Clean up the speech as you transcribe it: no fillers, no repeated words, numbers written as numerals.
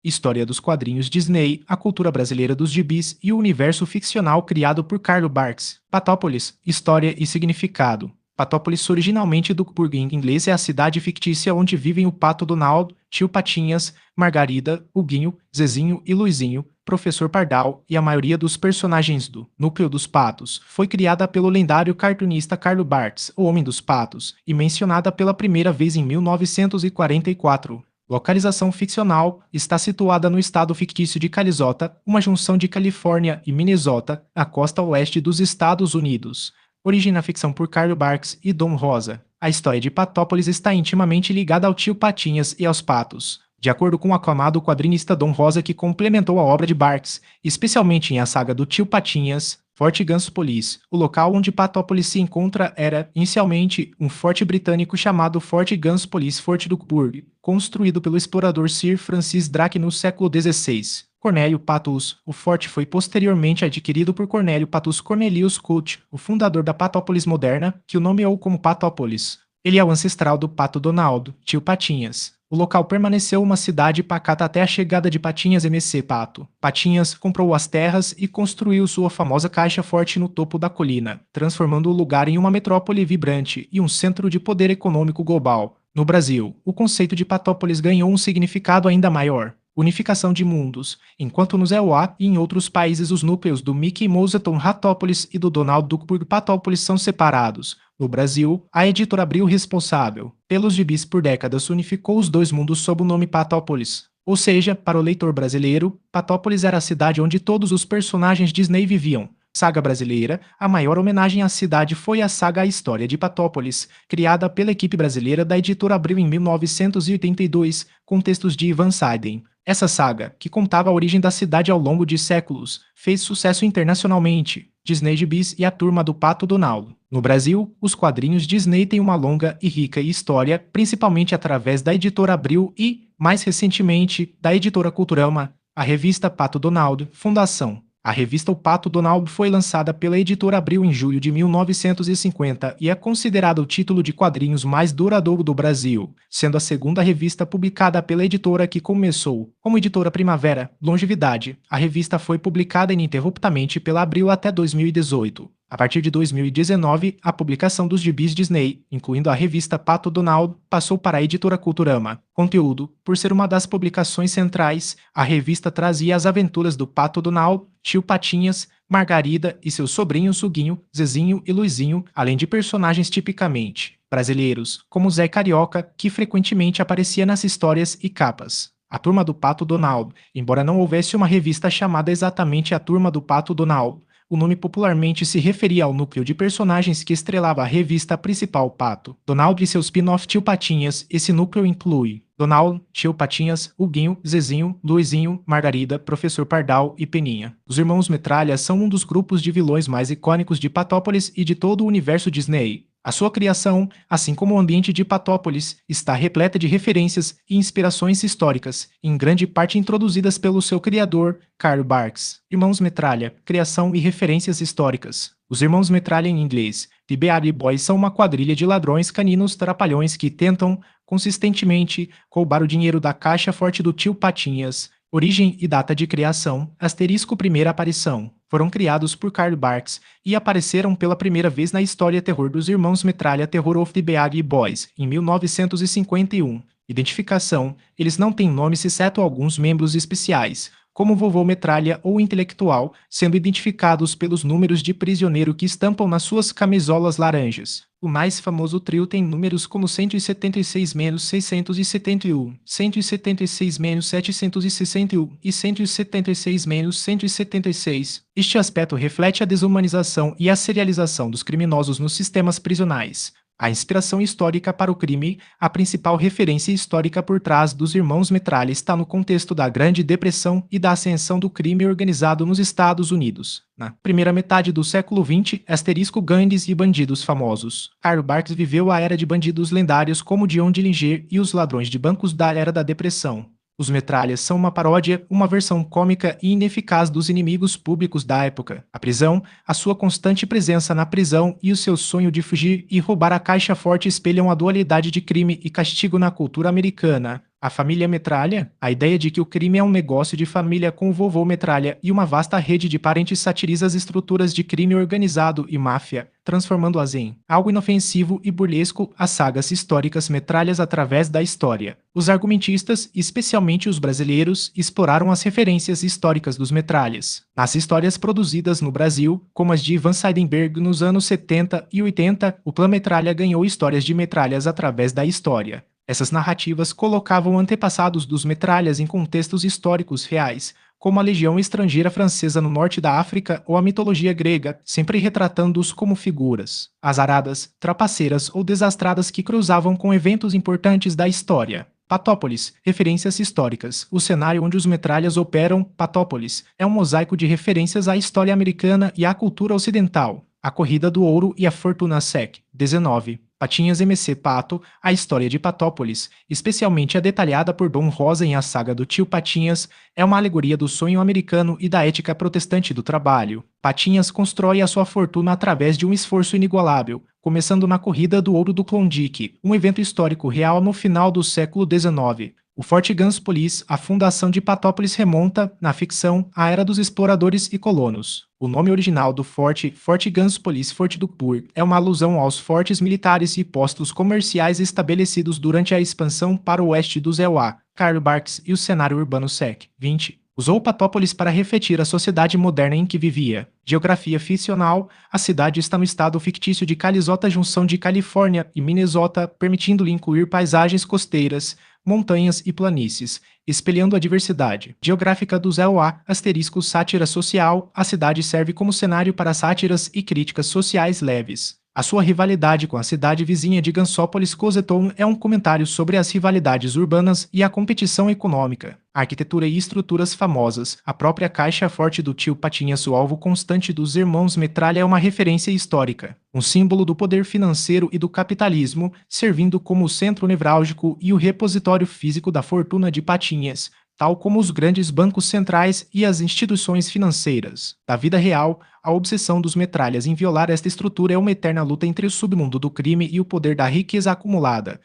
História dos quadrinhos Disney, a cultura brasileira dos gibis e o universo ficcional criado por Carlo Barks. Patópolis, história e significado. Patópolis, originalmente do português inglês, é a cidade fictícia onde vivem o Pato Donald, Tio Patinhas, Margarida, Huguinho, Zezinho e Luizinho, Professor Pardal e a maioria dos personagens do Núcleo dos Patos. Foi criada pelo lendário cartunista Carlo Barks, o Homem dos Patos, e mencionada pela primeira vez em 1944. Localização ficcional, está situada no estado fictício de Calisota, uma junção de Califórnia e Minnesota, na costa oeste dos Estados Unidos. Origem na ficção por Carlo Barks e Dom Rosa. A história de Patópolis está intimamente ligada ao tio Patinhas e aos patos. De acordo com o aclamado quadrinista Dom Rosa, que complementou a obra de Barks, especialmente em a saga do tio Patinhas, Forte Gansopolis, o local onde Patópolis se encontra era, inicialmente, um forte britânico chamado Forte Gansopolis Fort Duckburg, construído pelo explorador Sir Francis Drake no século XVI. Cornélio Patus. O forte foi posteriormente adquirido por Cornélio Patus Cornelius Cult, o fundador da Patópolis moderna, que o nomeou como Patópolis. Ele é o ancestral do Pato Donaldo, tio Patinhas. O local permaneceu uma cidade pacata até a chegada de Patinhas MC Pato. Patinhas comprou as terras e construiu sua famosa caixa forte no topo da colina, transformando o lugar em uma metrópole vibrante e um centro de poder econômico global. No Brasil, o conceito de Patópolis ganhou um significado ainda maior. Unificação de mundos, enquanto nos EUA e em outros países os núcleos do Mickey Mouseton Ratópolis e do Donald Duckburg Patópolis são separados. No Brasil, a editora Abril, responsável pelos gibis por décadas, unificou os dois mundos sob o nome Patópolis. Ou seja, para o leitor brasileiro, Patópolis era a cidade onde todos os personagens Disney viviam. Saga brasileira, a maior homenagem à cidade foi a saga A História de Patópolis, criada pela equipe brasileira da editora Abril em 1982, com textos de Ivan Saiden. Essa saga, que contava a origem da cidade ao longo de séculos, fez sucesso internacionalmente. Disney Gibis e a Turma do Pato Donald. No Brasil, os quadrinhos Disney têm uma longa e rica história, principalmente através da editora Abril e, mais recentemente, da editora Culturama, a revista Pato Donald, Fundação. A revista O Pato Donald foi lançada pela editora Abril em julho de 1950 e é considerada o título de quadrinhos mais duradouro do Brasil, sendo a segunda revista publicada pela editora que começou como editora Primavera, Longevidade. A revista foi publicada ininterruptamente pela Abril até 2018. A partir de 2019, a publicação dos gibis Disney, incluindo a revista Pato Donald, passou para a editora Culturama. Conteúdo: por ser uma das publicações centrais, a revista trazia as aventuras do Pato Donald, Tio Patinhas, Margarida e seus sobrinhos Huguinho, Zezinho e Luizinho, além de personagens tipicamente brasileiros, como Zé Carioca, que frequentemente aparecia nas histórias e capas. A Turma do Pato Donald, embora não houvesse uma revista chamada exatamente a Turma do Pato Donald, o nome popularmente se referia ao núcleo de personagens que estrelava a revista principal Pato. Donald e seu spin-off Tio Patinhas. Esse núcleo inclui Donald, Tio Patinhas, Huguinho, Zezinho, Luizinho, Margarida, Professor Pardal e Peninha. Os Irmãos Metralha são um dos grupos de vilões mais icônicos de Patópolis e de todo o universo Disney. A sua criação, assim como o ambiente de Patópolis, está repleta de referências e inspirações históricas, em grande parte introduzidas pelo seu criador, Carlo Barks. Irmãos Metralha, criação e referências históricas. Os Irmãos Metralha em inglês, The Beastie Boys, são uma quadrilha de ladrões caninos trapalhões que tentam, consistentemente, roubar o dinheiro da caixa forte do tio Patinhas. Origem e data de criação, asterisco primeira aparição. Foram criados por Carlo Barks e apareceram pela primeira vez na história terror dos Irmãos Metralha Terror of the Beastie Boys, em 1951. Identificação: eles não têm nomes exceto alguns membros especiais, como Vovô Metralha ou Intelectual, sendo identificados pelos números de prisioneiro que estampam nas suas camisolas laranjas. O mais famoso trio tem números como 176-671, 176-761 e 176-176. Este aspecto reflete a desumanização e a serialização dos criminosos nos sistemas prisionais. A inspiração histórica para o crime, a principal referência histórica por trás dos Irmãos Metralha está no contexto da Grande Depressão e da ascensão do crime organizado nos Estados Unidos. Na primeira metade do século XX, asterisco gangues e bandidos famosos. Carlo Barks viveu a era de bandidos lendários como Dion Dillinger e os ladrões de bancos da era da Depressão. Os Metralhas são uma paródia, uma versão cômica e ineficaz dos inimigos públicos da época. A prisão, a sua constante presença na prisão e o seu sonho de fugir e roubar a caixa forte espelham a dualidade de crime e castigo na cultura americana. A família Metralha, a ideia de que o crime é um negócio de família com o vovô Metralha e uma vasta rede de parentes satiriza as estruturas de crime organizado e máfia, transformando-as em algo inofensivo e burlesco as sagas históricas Metralhas através da história. Os argumentistas, especialmente os brasileiros, exploraram as referências históricas dos Metralhas. Nas histórias produzidas no Brasil, como as de Ivan Seidenberg nos anos 70 e 80, o clã Metralha ganhou histórias de Metralhas através da história. Essas narrativas colocavam antepassados dos Metralhas em contextos históricos reais, como a Legião Estrangeira Francesa no norte da África ou a mitologia grega, sempre retratando-os como figuras azaradas, trapaceiras ou desastradas que cruzavam com eventos importantes da história. Patópolis, referências históricas. O cenário onde os Metralhas operam, Patópolis, é um mosaico de referências à história americana e à cultura ocidental. A Corrida do Ouro e a Fortuna Sec. 19. Patinhas MC Pato, a história de Patópolis, especialmente a detalhada por Dom Rosa em A Saga do Tio Patinhas, é uma alegoria do sonho americano e da ética protestante do trabalho. Patinhas constrói a sua fortuna através de um esforço inigualável, começando na Corrida do Ouro do Klondike, um evento histórico real no final do século XIX. O Forte Guns Police, a fundação de Patópolis remonta, na ficção, à era dos exploradores e colonos. O nome original do forte, Forte Guns Police Fort Duckburg, é uma alusão aos fortes militares e postos comerciais estabelecidos durante a expansão para o oeste do Zeuá, Karl Barks e o cenário urbano Sec. 20. Usou Patópolis para refletir a sociedade moderna em que vivia. Geografia ficcional, a cidade está no estado fictício de Calisota, junção de Califórnia e Minnesota, permitindo-lhe incluir paisagens costeiras, montanhas e planícies, espelhando a diversidade geográfica do Zeuá, asterisco sátira social, a cidade serve como cenário para sátiras e críticas sociais leves. A sua rivalidade com a cidade vizinha de Gansópolis, Coseton, é um comentário sobre as rivalidades urbanas e a competição econômica. Arquitetura e estruturas famosas. A própria caixa forte do tio Patinhas, o alvo constante dos irmãos Metralha, é uma referência histórica. Um símbolo do poder financeiro e do capitalismo, servindo como o centro nevrálgico e o repositório físico da fortuna de Patinhas, tal como os grandes bancos centrais e as instituições financeiras. Da vida real, a obsessão dos Metralhas em violar esta estrutura é uma eterna luta entre o submundo do crime e o poder da riqueza acumulada,